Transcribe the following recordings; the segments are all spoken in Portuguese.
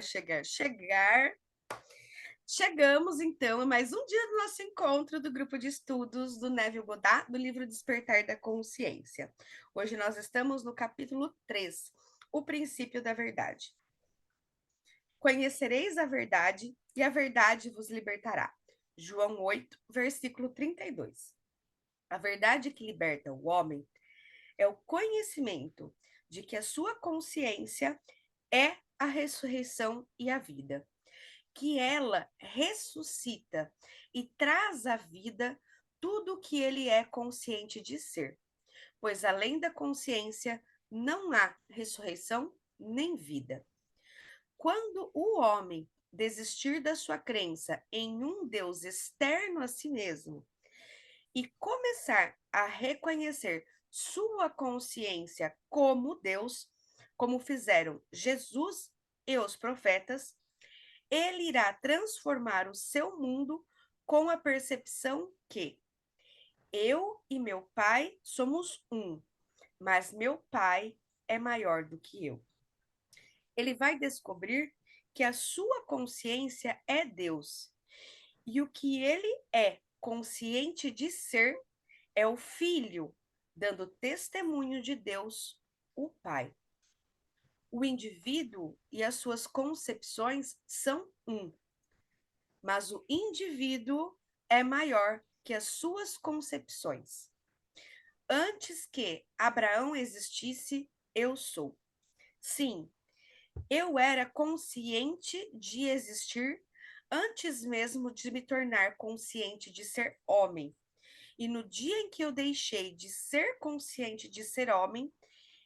chegar. Chegamos, então, a mais um dia do nosso encontro do grupo de estudos do Neville Goddard, do livro Despertar da Consciência. Hoje nós estamos no capítulo 3, o princípio da verdade. Conhecereis a verdade e a verdade vos libertará. João 8, versículo 32. A verdade que liberta o homem é o conhecimento de que a sua consciência é a ressurreição e a vida, que ela ressuscita e traz à vida tudo o que ele é consciente de ser, pois além da consciência não há ressurreição nem vida. Quando o homem desistir da sua crença em um Deus externo a si mesmo e começar a reconhecer sua consciência como Deus, como fizeram Jesus e os profetas, ele irá transformar o seu mundo com a percepção que eu e meu pai somos um, mas meu pai é maior do que eu. Ele vai descobrir que a sua consciência é Deus e o que ele é consciente de ser é o Filho, dando testemunho de Deus, o Pai. O indivíduo e as suas concepções são um, mas o indivíduo é maior que as suas concepções. Antes que Abraão existisse, eu sou. Sim, eu era consciente de existir antes mesmo de me tornar consciente de ser homem. E no dia em que eu deixei de ser consciente de ser homem,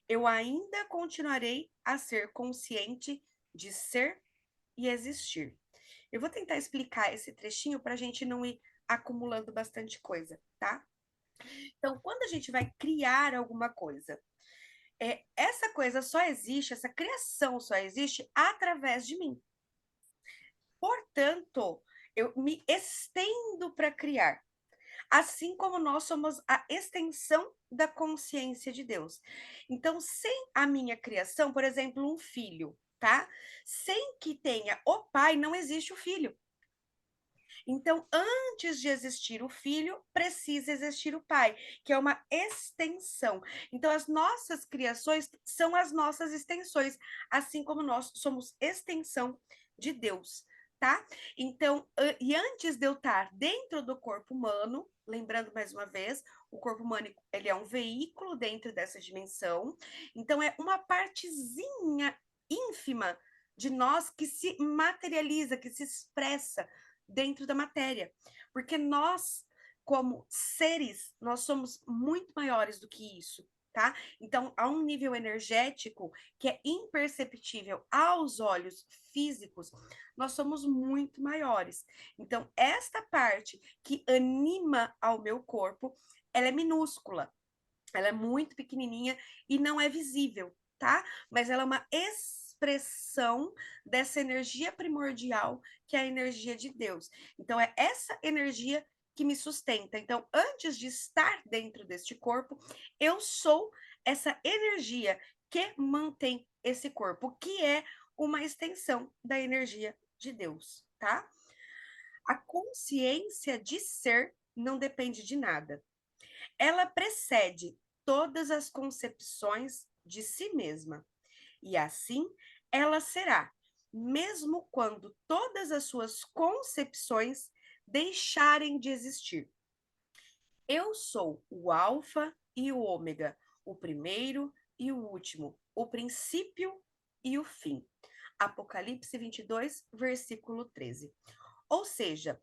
eu ainda continuarei a ser consciente de ser e existir. Eu vou tentar explicar esse trechinho para a gente não ir acumulando bastante coisa, tá? Então, quando a gente vai criar alguma coisa, essa coisa só existe, essa criação só existe através de mim. Portanto, eu me estendo para criar. Assim como nós somos a extensão da consciência de Deus. Então, sem a minha criação, por exemplo, um filho, tá? Sem que tenha o pai, não existe o filho. Então, antes de existir o filho, precisa existir o pai, que é uma extensão. Então, as nossas criações são as nossas extensões, assim como nós somos extensão de Deus, tá? Então, e antes de eu estar dentro do corpo humano, lembrando mais uma vez, o corpo humano ele é um veículo dentro dessa dimensão, então é uma partezinha ínfima de nós que se materializa, que se expressa dentro da matéria, porque nós, como seres, nós somos muito maiores do que isso, tá? Então, há um nível energético que é imperceptível aos olhos físicos, nós somos muito maiores. Então, esta parte que anima ao meu corpo, ela é minúscula, ela é muito pequenininha e não é visível, tá? Mas ela é uma expressão dessa energia primordial que é a energia de Deus. Então é essa energia que me sustenta. Então, antes de estar dentro deste corpo, eu sou essa energia que mantém esse corpo, que é uma extensão da energia de Deus, tá? A consciência de ser não depende de nada. Ela precede todas as concepções de si mesma, e assim ela será, mesmo quando todas as suas concepções deixarem de existir. Eu sou o Alfa e o Ômega, o primeiro e o último, o princípio e o fim. Apocalipse 22, versículo 13. Ou seja,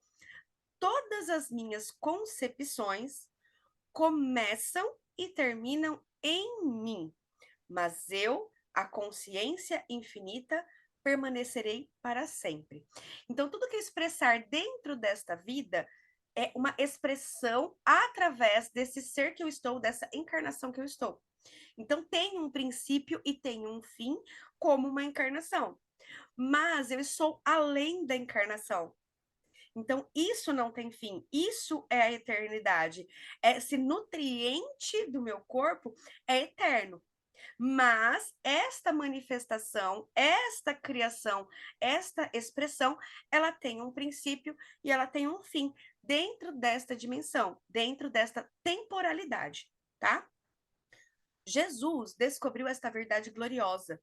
todas as minhas concepções começam e terminam em mim, mas eu, a consciência infinita, permanecerei para sempre. Então, tudo que expressar dentro desta vida é uma expressão através desse ser que eu estou, dessa encarnação que eu estou. Então, tem um princípio e tem um fim, como uma encarnação. Mas eu sou além da encarnação. Então, isso não tem fim, isso é a eternidade. Esse nutriente do meu corpo é eterno. Mas esta manifestação, esta criação, esta expressão, ela tem um princípio e ela tem um fim dentro desta dimensão, dentro desta temporalidade, tá? Jesus descobriu esta verdade gloriosa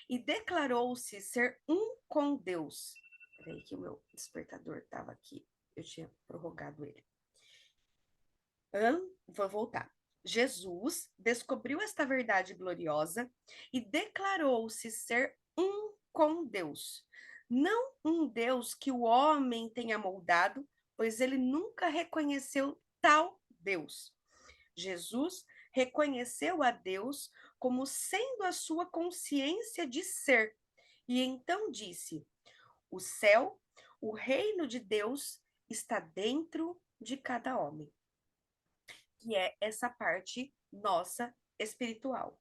e declarou-se ser um com Deus. Peraí que o meu despertador estava aqui. Eu tinha prorrogado ele. Vou voltar. Jesus descobriu esta verdade gloriosa e declarou-se ser um com Deus. Não um Deus que o homem tenha moldado, pois ele nunca reconheceu tal Deus. Jesus reconheceu a Deus como sendo a sua consciência de ser, e então disse: o céu, o reino de Deus, está dentro de cada homem, que é essa parte nossa espiritual.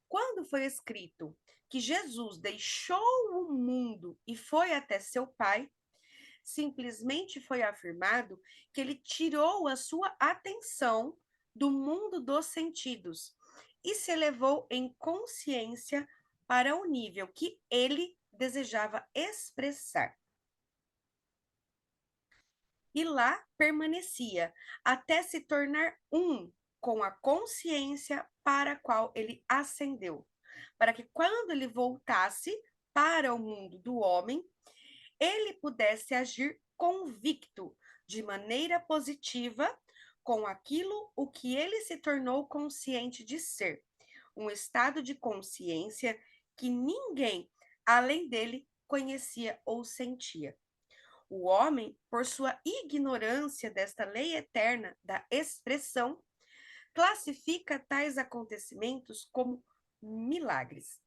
Quando foi escrito que Jesus deixou o mundo e foi até seu Pai, simplesmente foi afirmado que ele tirou a sua atenção do mundo dos sentidos e se elevou em consciência para o nível que ele desejava expressar. E lá permanecia até se tornar um com a consciência para a qual ele ascendeu, para que quando ele voltasse para o mundo do homem, ele pudesse agir convicto, de maneira positiva, com aquilo o que ele se tornou consciente de ser, um estado de consciência que ninguém além dele conhecia ou sentia. O homem, por sua ignorância desta lei eterna da expressão, classifica tais acontecimentos como milagres.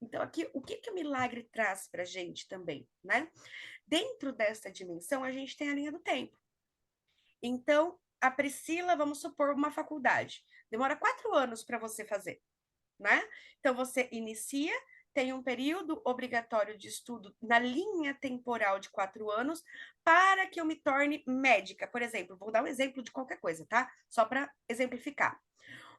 Então, aqui, o que o milagre traz para a gente também, né? Dentro dessa dimensão, a gente tem a linha do tempo. Então, a Priscila, vamos supor, uma faculdade. Demora 4 anos para você fazer, né? Então, você inicia, tem um período obrigatório de estudo na linha temporal de 4 anos para que eu me torne médica, por exemplo. Vou dar um exemplo de qualquer coisa, tá? Só para exemplificar.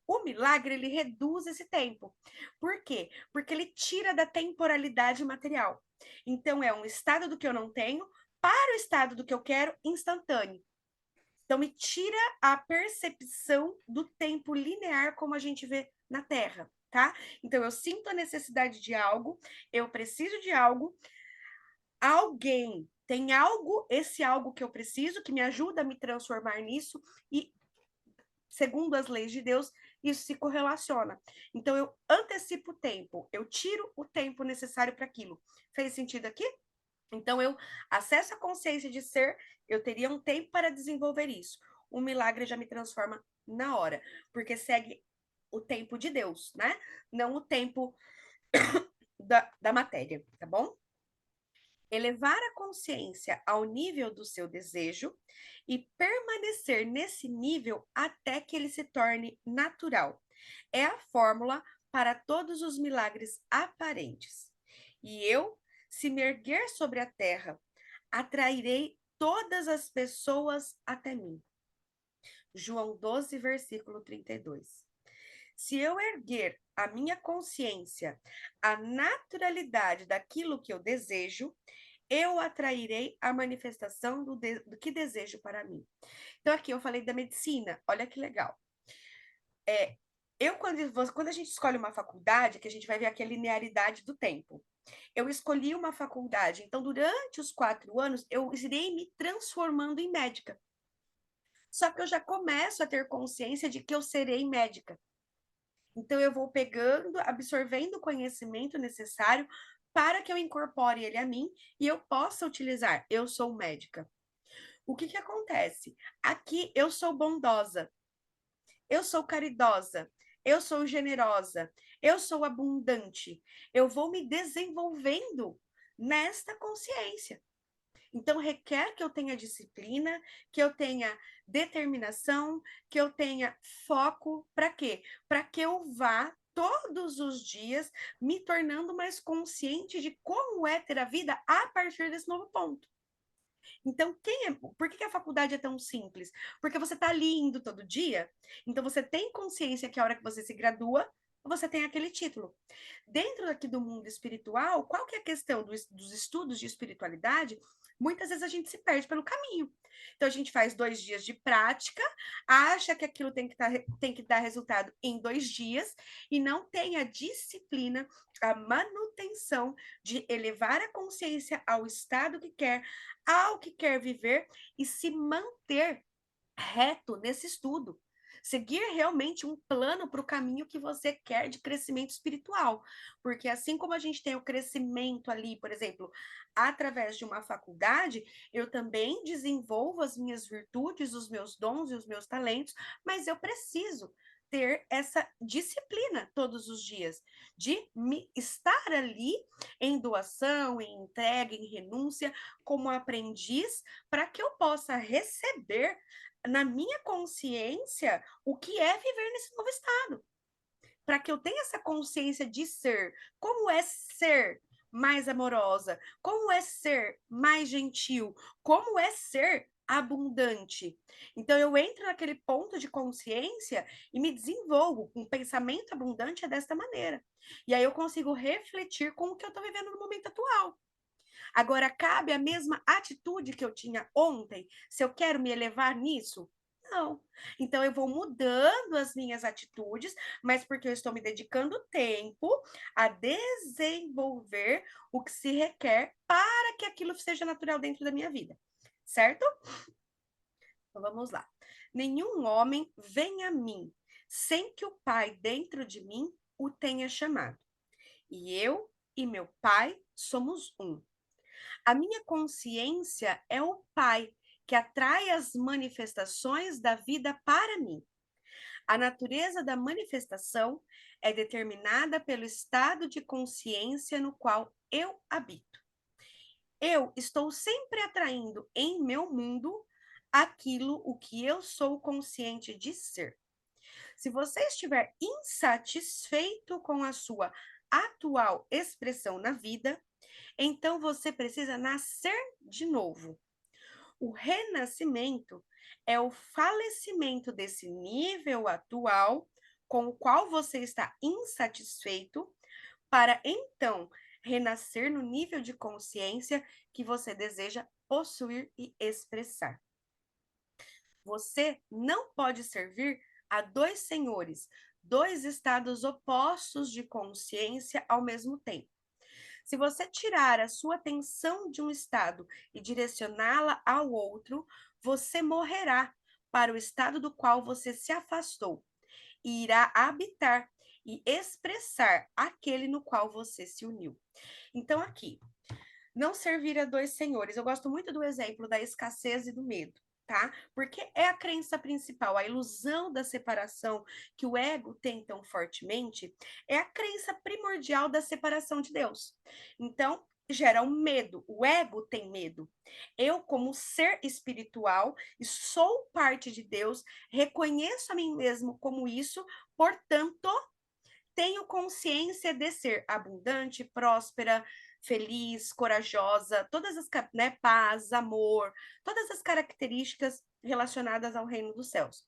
O milagre, ele reduz esse tempo. Por quê? Porque ele tira da temporalidade material. Então, é um estado do que eu não tenho para o estado do que eu quero instantâneo. Então, me tira a percepção do tempo linear como a gente vê na Terra, tá? Então, eu sinto a necessidade de algo, eu preciso de algo, alguém tem algo, esse algo que eu preciso, que me ajuda a me transformar nisso, e segundo as leis de Deus, isso se correlaciona. Então, eu antecipo o tempo, eu tiro o tempo necessário para aquilo. Fez sentido aqui? Então, eu acesso a consciência de ser, eu teria um tempo para desenvolver isso. O milagre já me transforma na hora, porque segue o tempo de Deus, né? Não o tempo da matéria, tá bom? Elevar a consciência ao nível do seu desejo e permanecer nesse nível até que ele se torne natural. É a fórmula para todos os milagres aparentes. E eu, se me erguer sobre a terra, atrairei todas as pessoas até mim. João 12, versículo 32. Se eu erguer a minha consciência à naturalidade daquilo que eu desejo, eu atrairei a manifestação do que desejo para mim. Então, aqui eu falei da medicina, olha que legal. Quando a gente escolhe uma faculdade, que a gente vai ver aqui a linearidade do tempo. Eu escolhi uma faculdade, então, durante os 4 anos, eu irei me transformando em médica. Só que eu já começo a ter consciência de que eu serei médica. Então, eu vou pegando, absorvendo o conhecimento necessário para que eu incorpore ele a mim e eu possa utilizar. Eu sou médica. O que acontece? Aqui eu sou bondosa, eu sou caridosa, eu sou generosa, eu sou abundante. Eu vou me desenvolvendo nesta consciência. Então, requer que eu tenha disciplina, que eu tenha determinação, que eu tenha foco. Para quê? Para que eu vá todos os dias me tornando mais consciente de como é ter a vida a partir desse novo ponto. Então, por que a faculdade é tão simples? Porque você está ali indo todo dia, então você tem consciência que a hora que você se gradua, você tem aquele título. Dentro aqui do mundo espiritual, qual que é a questão dos estudos de espiritualidade? Muitas vezes a gente se perde pelo caminho. Então, a gente faz 2 dias de prática, acha que aquilo tem que dar resultado em 2 dias, e não tem a disciplina, a manutenção de elevar a consciência ao estado que quer, ao que quer viver, e se manter reto nesse estudo. Seguir realmente um plano para o caminho que você quer de crescimento espiritual. Porque assim como a gente tem o crescimento ali, por exemplo, através de uma faculdade, eu também desenvolvo as minhas virtudes, os meus dons e os meus talentos, mas eu preciso ter essa disciplina todos os dias de me estar ali em doação, em entrega, em renúncia, como aprendiz, para que eu possa receber na minha consciência o que é viver nesse novo estado. Para que eu tenha essa consciência de ser, como é ser mais amorosa, como é ser mais gentil, como é ser abundante. Então eu entro naquele ponto de consciência e me desenvolvo. Um pensamento abundante é desta maneira. E aí eu consigo refletir com o que eu estou vivendo no momento atual. Agora, cabe a mesma atitude que eu tinha ontem, se eu quero me elevar nisso? Não. Então, eu vou mudando as minhas atitudes, mas porque eu estou me dedicando tempo a desenvolver o que se requer para que aquilo seja natural dentro da minha vida. Certo? Então, vamos lá. Nenhum homem vem a mim sem que o Pai dentro de mim o tenha chamado. E eu e meu Pai somos um. A minha consciência é o Pai que atrai as manifestações da vida para mim. A natureza da manifestação é determinada pelo estado de consciência no qual eu habito. Eu estou sempre atraindo em meu mundo aquilo o que eu sou consciente de ser. Se você estiver insatisfeito com a sua atual expressão na vida, então você precisa nascer de novo. O renascimento é o falecimento desse nível atual com o qual você está insatisfeito, para então renascer no nível de consciência que você deseja possuir e expressar. Você não pode servir a dois senhores, dois estados opostos de consciência ao mesmo tempo. Se você tirar a sua atenção de um estado e direcioná-la ao outro, você morrerá para o estado do qual você se afastou e irá habitar e expressar aquele no qual você se uniu. Então, aqui, não servir a dois senhores. Eu gosto muito do exemplo da escassez e do medo, tá? Porque é a crença principal, a ilusão da separação que o ego tem tão fortemente, é a crença primordial da separação de Deus. Então, gera um medo, o ego tem medo. Eu, como ser espiritual, e sou parte de Deus, reconheço a mim mesmo como isso, portanto, tenho consciência de ser abundante, próspera, feliz, corajosa, todas as, né, paz, amor, todas as características relacionadas ao reino dos céus.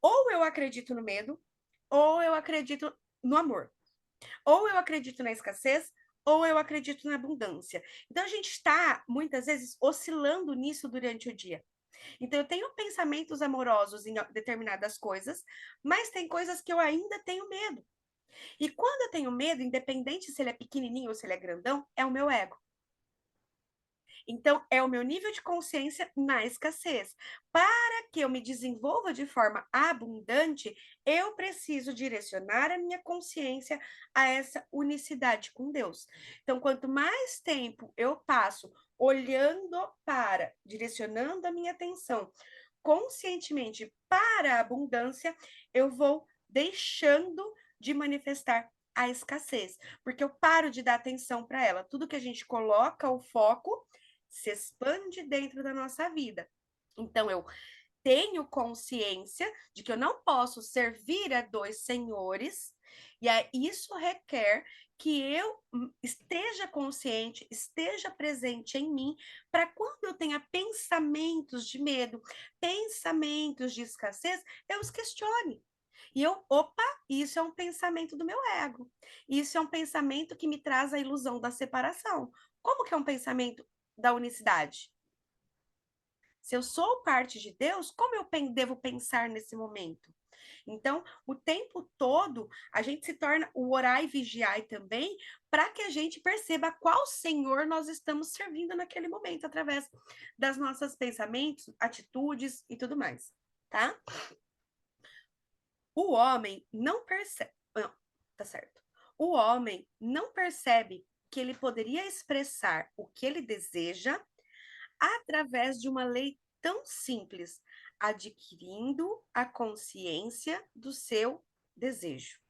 Ou eu acredito no medo, ou eu acredito no amor. Ou eu acredito na escassez, ou eu acredito na abundância. Então a gente está muitas vezes oscilando nisso durante o dia. Então eu tenho pensamentos amorosos em determinadas coisas, mas tem coisas que eu ainda tenho medo. E quando eu tenho medo, independente se ele é pequenininho ou se ele é grandão, é o meu ego. Então, é o meu nível de consciência na escassez. Para que eu me desenvolva de forma abundante, eu preciso direcionar a minha consciência a essa unicidade com Deus. Então, quanto mais tempo eu passo olhando para, direcionando a minha atenção conscientemente para a abundância, eu vou deixando de manifestar a escassez, porque eu paro de dar atenção para ela. Tudo que a gente coloca o foco se expande dentro da nossa vida. Então, eu tenho consciência de que eu não posso servir a dois senhores, e isso requer que eu esteja consciente, esteja presente em mim, para quando eu tenha pensamentos de medo, pensamentos de escassez, eu os questione. E eu, opa, isso é um pensamento do meu ego. Isso é um pensamento que me traz a ilusão da separação. Como que é um pensamento da unicidade? Se eu sou parte de Deus, como eu devo pensar nesse momento? Então, o tempo todo, a gente se torna o orar e vigiar também, para que a gente perceba qual Senhor nós estamos servindo naquele momento, através das nossas pensamentos, atitudes e tudo mais, tá? O homem não percebe. Não, tá certo. O homem não percebe que ele poderia expressar o que ele deseja através de uma lei tão simples, adquirindo a consciência do seu desejo.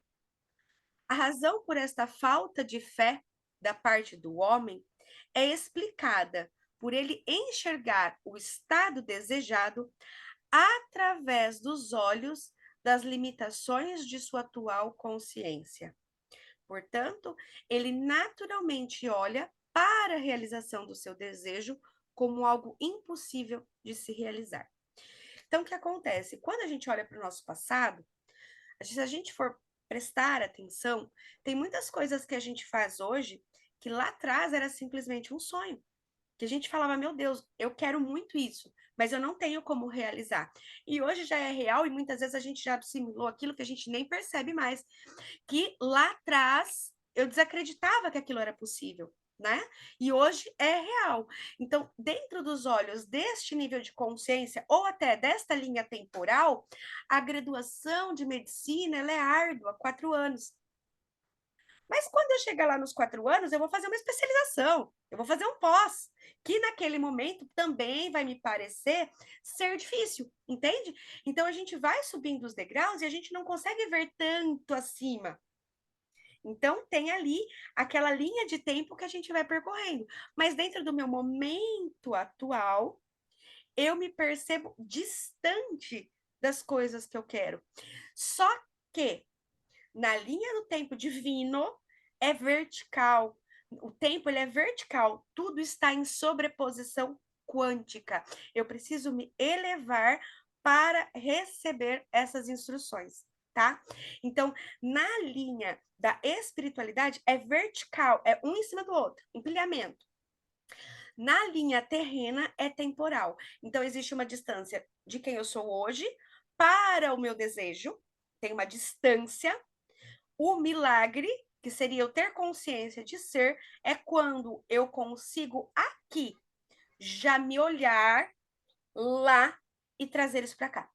A razão por esta falta de fé da parte do homem é explicada por ele enxergar o estado desejado através dos olhos das limitações de sua atual consciência. Portanto, ele naturalmente olha para a realização do seu desejo como algo impossível de se realizar. Então, o que acontece? Quando a gente olha para o nosso passado, se a gente for prestar atenção, tem muitas coisas que a gente faz hoje que lá atrás era simplesmente um sonho. Que a gente falava, meu Deus, eu quero muito isso, mas eu não tenho como realizar. E hoje já é real e muitas vezes a gente já assimilou aquilo que a gente nem percebe mais, que lá atrás eu desacreditava que aquilo era possível, né? E hoje é real. Então, dentro dos olhos deste nível de consciência ou até desta linha temporal, a graduação de medicina ela é árdua, 4 anos. Mas quando eu chegar lá nos 4 anos, eu vou fazer uma especialização, eu vou fazer um pós, que naquele momento também vai me parecer ser difícil, entende? Então a gente vai subindo os degraus e a gente não consegue ver tanto acima. Então tem ali aquela linha de tempo que a gente vai percorrendo. Mas dentro do meu momento atual, eu me percebo distante das coisas que eu quero. Só que na linha do tempo divino é vertical. O tempo ele é vertical, tudo está em sobreposição quântica. Eu preciso me elevar para receber essas instruções, tá? Então, na linha da espiritualidade é vertical, é um em cima do outro, empilhamento. Na linha terrena é temporal. Então, existe uma distância de quem eu sou hoje para o meu desejo, tem uma distância. O milagre, que seria eu ter consciência de ser, é quando eu consigo aqui já me olhar lá e trazer isso para cá.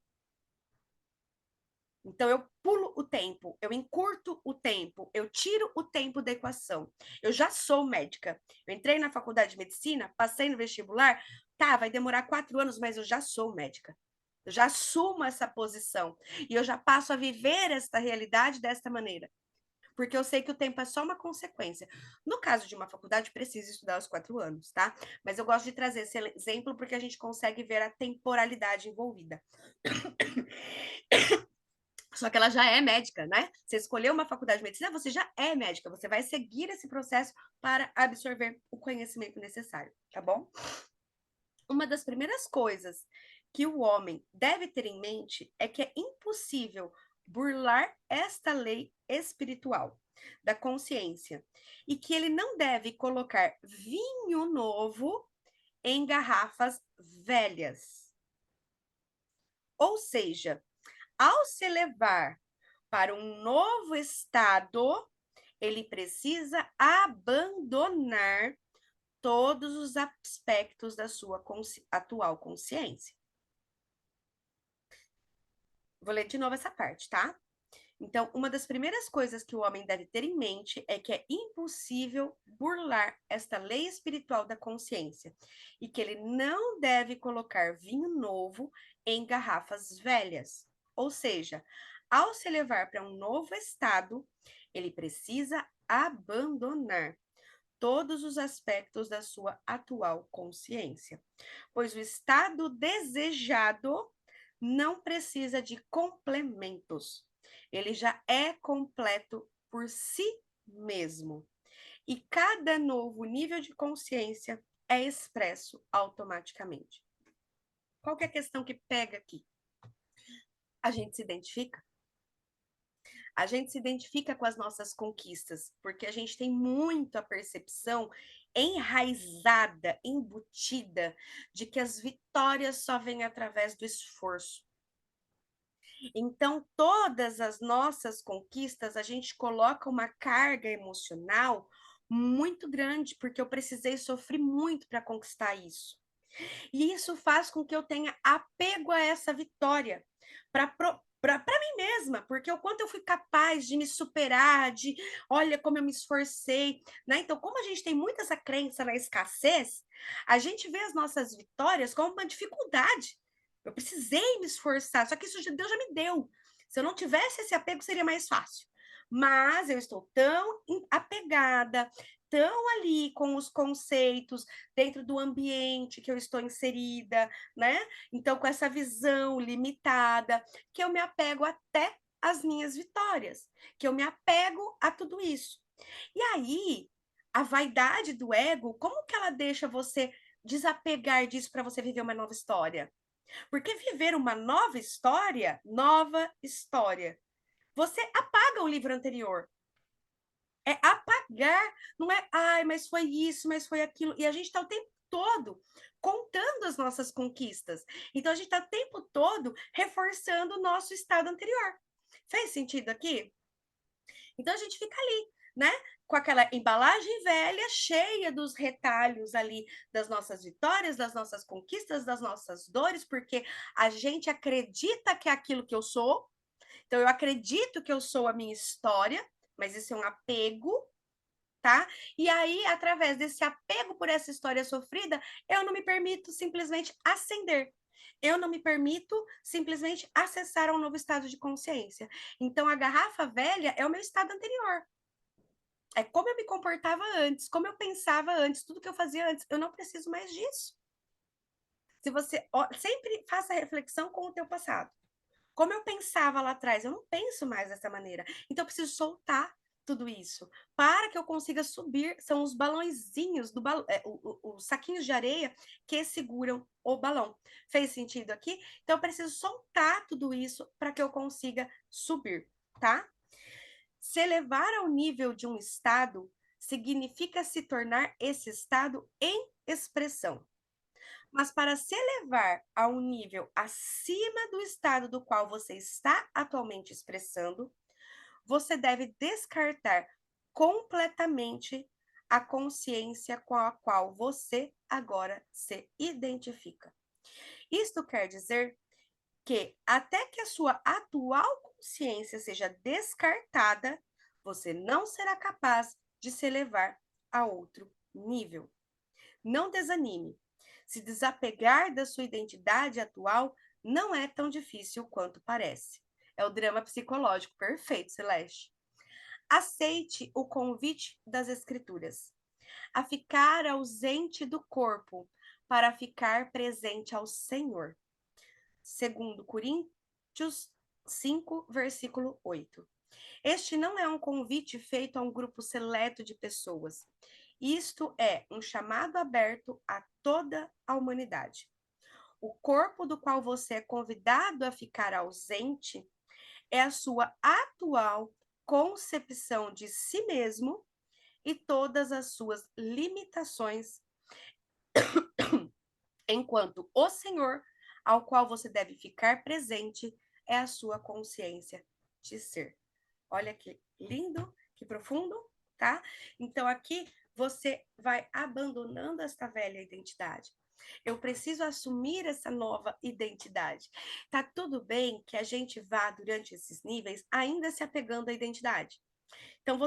Então, eu pulo o tempo, eu encurto o tempo, eu tiro o tempo da equação. Eu já sou médica. Eu entrei na faculdade de medicina, passei no vestibular, tá, vai demorar 4 anos, mas eu já sou médica. Eu já assumo essa posição. E eu já passo a viver esta realidade desta maneira. Porque eu sei que o tempo é só uma consequência. No caso de uma faculdade, precisa estudar os 4 anos, tá? Mas eu gosto de trazer esse exemplo porque a gente consegue ver a temporalidade envolvida. Só que ela já é médica, né? Você escolheu uma faculdade de medicina, você já é médica, você vai seguir esse processo para absorver o conhecimento necessário, tá bom? Uma das primeiras coisas que o homem deve ter em mente é que é impossível burlar esta lei espiritual da consciência e que ele não deve colocar vinho novo em garrafas velhas. Ou seja, ao se levar para um novo estado, ele precisa abandonar todos os aspectos da sua atual consciência. Vou ler de novo essa parte, tá? Então, uma das primeiras coisas que o homem deve ter em mente é que é impossível burlar esta lei espiritual da consciência e que ele não deve colocar vinho novo em garrafas velhas. Ou seja, ao se levar para um novo estado, ele precisa abandonar todos os aspectos da sua atual consciência, pois o estado desejado não precisa de complementos. Ele já é completo por si mesmo. E cada novo nível de consciência é expresso automaticamente. Qual que é a questão que pega aqui? A gente se identifica? A gente se identifica com as nossas conquistas, porque a gente tem muito a percepção enraizada, embutida, de que as vitórias só vêm através do esforço. Então, todas as nossas conquistas, a gente coloca uma carga emocional muito grande, porque eu precisei sofrer muito para conquistar isso. E isso faz com que eu tenha apego a essa vitória, para mim mesma, porque o quanto eu fui capaz de me superar, de olha como eu me esforcei, né? Então, como a gente tem muito essa crença na escassez, a gente vê as nossas vitórias como uma dificuldade. Eu precisei me esforçar, só que isso Deus já me deu. Se eu não tivesse esse apego, seria mais fácil. Mas eu estou tão apegada, tão ali com os conceitos, dentro do ambiente que eu estou inserida, né? Então, com essa visão limitada, que eu me apego até às minhas vitórias, que eu me apego a tudo isso. E aí, a vaidade do ego, como que ela deixa você desapegar disso para você viver uma nova história? Porque viver uma nova história, você apaga o livro anterior. É apagar, não é, ai, mas foi isso, mas foi aquilo. E a gente está o tempo todo contando as nossas conquistas. Então a gente está o tempo todo reforçando o nosso estado anterior. Fez sentido aqui? Então a gente fica ali, né? Com aquela embalagem velha, cheia dos retalhos ali das nossas vitórias, das nossas conquistas, das nossas dores, porque a gente acredita que é aquilo que eu sou. Então eu acredito que eu sou a minha história, mas isso é um apego, tá? E aí, através desse apego por essa história sofrida, eu não me permito simplesmente ascender. Eu não me permito simplesmente acessar um novo estado de consciência. Então, a garrafa velha é o meu estado anterior. É como eu me comportava antes, como eu pensava antes, tudo que eu fazia antes. Eu não preciso mais disso. Se você sempre faça reflexão com o teu passado. Como eu pensava lá atrás, eu não penso mais dessa maneira. Então, eu preciso soltar tudo isso para que eu consiga subir. São os balãozinhos do balão, os saquinhos de areia que seguram o balão. Fez sentido aqui? Então, eu preciso soltar tudo isso para que eu consiga subir, tá? Se elevar ao nível de um estado significa se tornar esse estado em expressão. Mas para se elevar a um nível acima do estado do qual você está atualmente expressando, você deve descartar completamente a consciência com a qual você agora se identifica. Isto quer dizer que, até que a sua atual consciência seja descartada, você não será capaz de se elevar a outro nível. Não desanime. Se desapegar da sua identidade atual não é tão difícil quanto parece. É o drama psicológico perfeito, Celeste. Aceite o convite das Escrituras a ficar ausente do corpo para ficar presente ao Senhor. Segundo Coríntios 5, versículo 8. Este não é um convite feito a um grupo seleto de pessoas. Isto é um chamado aberto a toda a humanidade. O corpo do qual você é convidado a ficar ausente é a sua atual concepção de si mesmo e todas as suas limitações, enquanto o Senhor, ao qual você deve ficar presente, é a sua consciência de ser. Olha que lindo, que profundo, tá? Então aqui você vai abandonando esta velha identidade. Eu preciso assumir essa nova identidade. Tá tudo bem que a gente vá durante esses níveis ainda se apegando à identidade. Então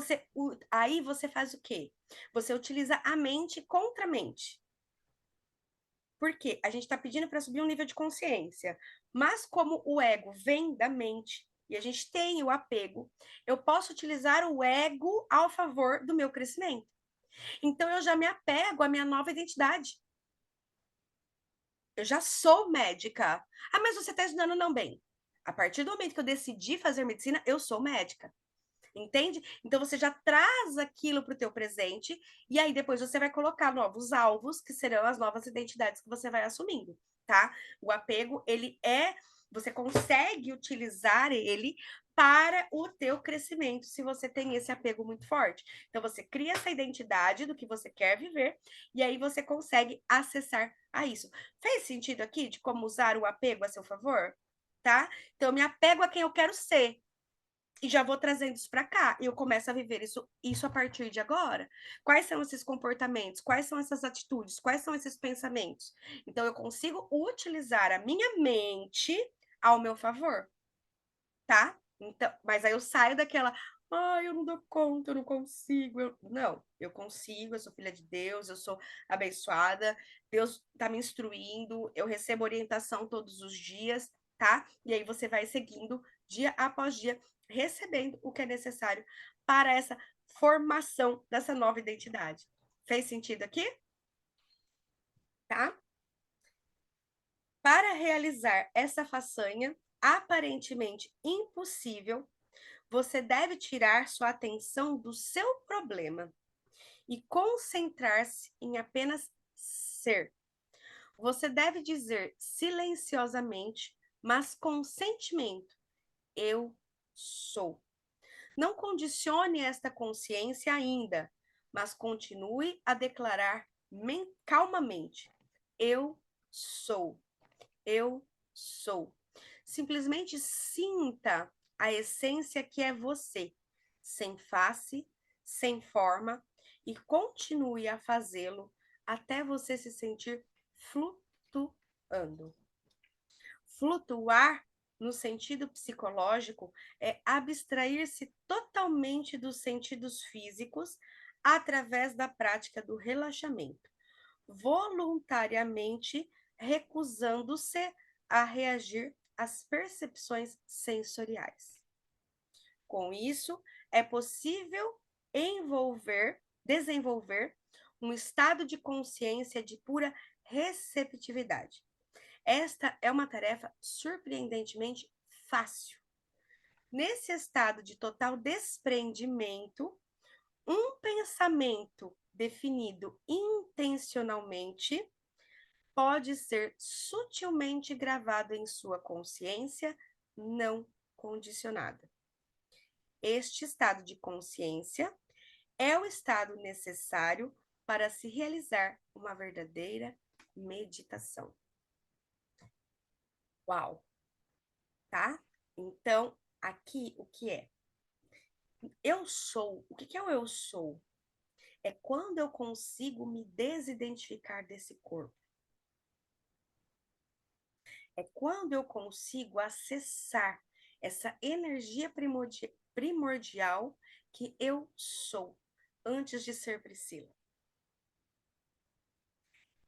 aí você faz o quê? Você utiliza a mente contra a mente. Por quê? A gente está pedindo para subir um nível de consciência. Mas como o ego vem da mente e a gente tem o apego, eu posso utilizar o ego ao favor do meu crescimento. Então eu já me apego à minha nova identidade. Eu já sou médica. Ah, mas você está estudando não bem. A partir do momento que eu decidi fazer medicina, eu sou médica. Entende? Então você já traz aquilo para o teu presente e aí depois você vai colocar novos alvos, que serão as novas identidades que você vai assumindo, tá? O apego, ele é Você consegue utilizar ele para o teu crescimento, se você tem esse apego muito forte. Então, você cria essa identidade do que você quer viver, e aí você consegue acessar a isso. Fez sentido aqui de como usar o apego a seu favor? Tá? Então, eu me apego a quem eu quero ser. E já vou trazendo isso para cá. E eu começo a viver isso a partir de agora. Quais são esses comportamentos? Quais são essas atitudes? Quais são esses pensamentos? Então, eu consigo utilizar a minha mente ao meu favor, tá? Então, mas aí eu saio daquela, ai, eu não dou conta, eu não consigo. Não, eu consigo, eu sou filha de Deus, eu sou abençoada, Deus está me instruindo, eu recebo orientação todos os dias, tá? E aí você vai seguindo dia após dia, recebendo o que é necessário para essa formação dessa nova identidade. Fez sentido aqui? Tá? Para realizar essa façanha aparentemente impossível, você deve tirar sua atenção do seu problema e concentrar-se em apenas ser. Você deve dizer silenciosamente, mas com sentimento: eu sou. Não condicione esta consciência ainda, mas continue a declarar calmamente: eu sou. Eu sou. Simplesmente sinta a essência que é você, sem face, sem forma, e continue a fazê-lo até você se sentir flutuando. Flutuar, no sentido psicológico, é abstrair-se totalmente dos sentidos físicos através da prática do relaxamento, voluntariamente recusando-se a reagir às percepções sensoriais. Com isso, é possível desenvolver um estado de consciência de pura receptividade. Esta é uma tarefa surpreendentemente fácil. Nesse estado de total desprendimento, um pensamento definido intencionalmente pode ser sutilmente gravado em sua consciência não condicionada. Este estado de consciência é o estado necessário para se realizar uma verdadeira meditação. Uau! Tá? Então, aqui o que é? Eu sou. O que é o eu sou? É quando eu consigo me desidentificar desse corpo. É quando eu consigo acessar essa energia primordial que eu sou, antes de ser Priscila.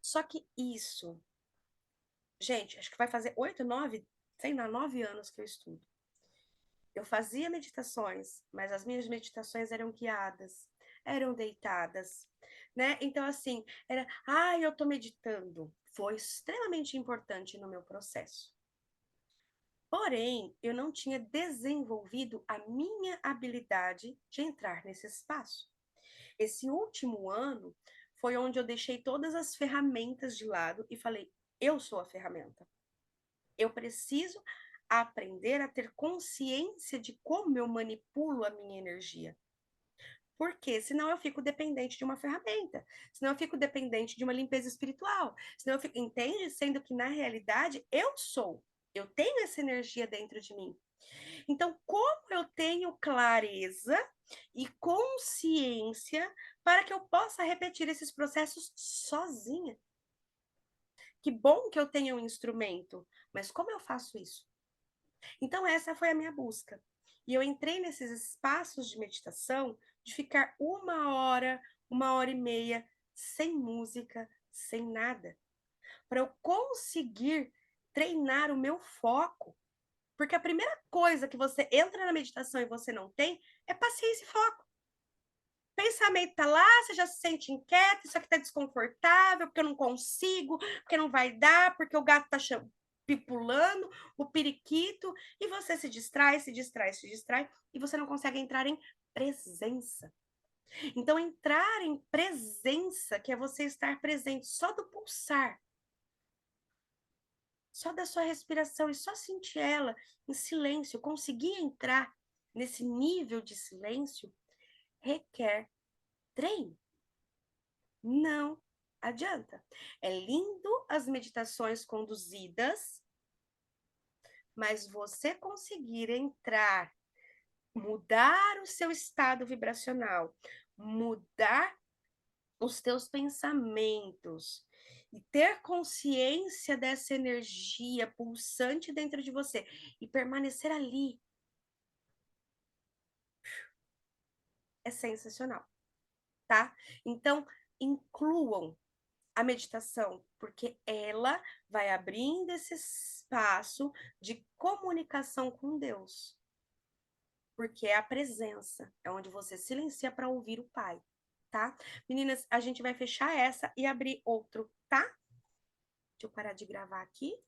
Só que isso, gente, acho que vai fazer 8, 9, sei lá, 9 anos que eu estudo. Eu fazia meditações, mas as minhas meditações eram guiadas, eram deitadas, né? Então, assim, eu tô meditando. Foi extremamente importante no meu processo. Porém, eu não tinha desenvolvido a minha habilidade de entrar nesse espaço. Esse último ano foi onde eu deixei todas as ferramentas de lado e falei: eu sou a ferramenta. Eu preciso aprender a ter consciência de como eu manipulo a minha energia. Porque senão eu fico dependente de uma ferramenta, senão eu fico dependente de uma limpeza espiritual, senão eu fico, entende? Sendo que na realidade eu sou, eu tenho essa energia dentro de mim. Então, como eu tenho clareza e consciência para que eu possa repetir esses processos sozinha? Que bom que eu tenho um instrumento, mas como eu faço isso? Então, essa foi a minha busca. E eu entrei nesses espaços de meditação de ficar 1 hora, 1 hora e meia, sem música, sem nada, para eu conseguir treinar o meu foco. Porque a primeira coisa que você entra na meditação e você não tem é paciência e foco. O pensamento tá lá, você já se sente inquieto, isso aqui tá desconfortável, porque eu não consigo, porque não vai dar, porque o gato tá pipulando, o periquito, e você se distrai, se distrai, se distrai, e você não consegue entrar em presença. Então, entrar em presença, que é você estar presente só do pulsar, só da sua respiração e só sentir ela em silêncio, conseguir entrar nesse nível de silêncio, requer treino. Não adianta. É lindo as meditações conduzidas, mas você conseguir entrar, mudar o seu estado vibracional, mudar os teus pensamentos e ter consciência dessa energia pulsante dentro de você e permanecer ali é sensacional, tá? Então, incluam a meditação, porque ela vai abrindo esse espaço de comunicação com Deus. Porque é a presença, é onde você silencia para ouvir o Pai, tá? Meninas, a gente vai fechar essa e abrir outro, tá? Deixa eu parar de gravar aqui.